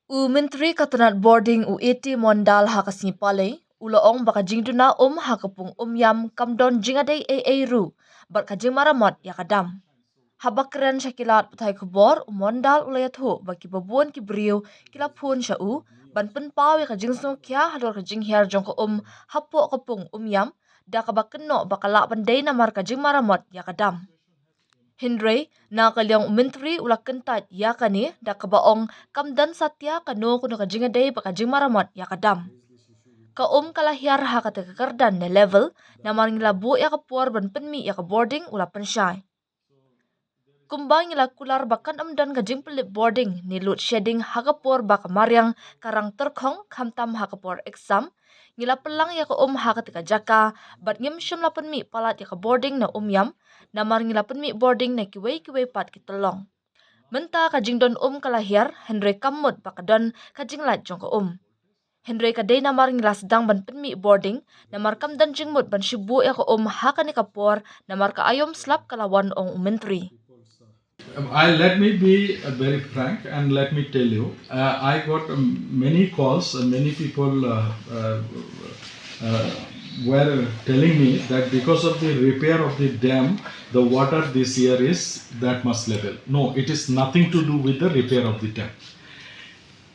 Menteri katanat boarding eti Mondal hakasni palai ulaong baka jingduna hakapung Umiam kamdon jingiadei ru bat jingmaramot yakadam. Habakren syakilat putai kubor Mondal ulayathu baki babuan ki beriu kila pun syau ban penpau ya jingsung kia hador jinghiar jongko hapo kapung Umiam da kabakeno bakala bandai namar jingmaramot yakadam. Hindray na kalyang menteri ulak kentat yakani da kabaong kamdan satya kano kuno jingiadei baka jingmaramot yakadam. Kalahiar hakate kekerdan na level na maring labu yakapuar ban penmi boarding ula pensyai. Kumbang ila kular bakan amdan jing pelip boarding ni load shedding hakapur baka maryang karang terkong kamtam hakapur exam ngila pelang hakate jaka bat ngim syum la penmi palat boarding na Umiam na maring ngila penmi boarding na kiwei pat kitelong. Menta jingdon kalahiar Henry kamut baka don jinglat jongko Henry kadai na maring ngila sedang ban penmi boarding na markam dan jingmut ban shibu hakani kapur na marka ayom slap kalawan menteri. Let me be very frank and let me tell you, I got many calls, many people were telling me that because of the repair of the dam, the water this year is that much level. No, it is nothing to do with the repair of the dam.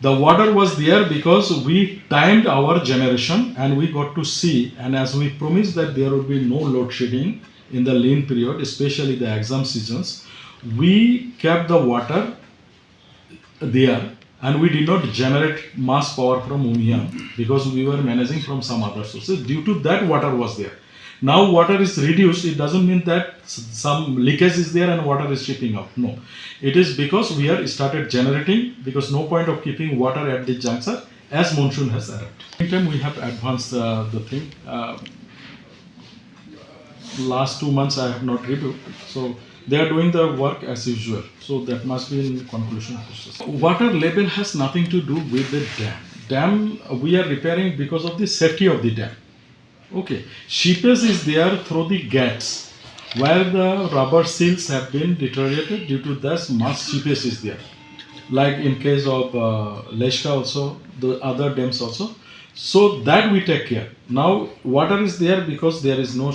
The water was there because we timed our generation and we got to see, and as we promised that there would be no load shedding in the lean period, especially the exam seasons, we kept the water there and we did not generate mass power from Umiam because we were managing from some other sources. Due to that, water was there. Now water is reduced. It doesn't mean that some leakage is there and water is shipping out. No, it is because we are started generating, because no point of keeping water at the juncture as monsoon has arrived. Meantime, we have advanced the thing. Last 2 months I have not reviewed, so they are doing the work as usual. So that must be in conclusion process. Water level has nothing to do with the dam. Dam we are repairing because of the safety of the dam. Okay, seepage is there through the gates where the rubber seals have been deteriorated. Due to this, much seepage is there. Like in case of Leshka also, the other dams also. So that we take care. Now water is there because there is no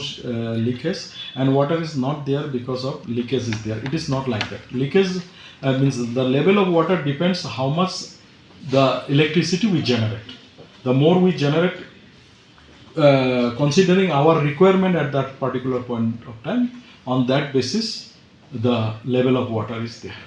leakage, and water is not there because of leakage is there. It is not like that. Leakage means the level of water depends how much the electricity we generate. The more we generate, considering our requirement at that particular point of time, on that basis the level of water is there.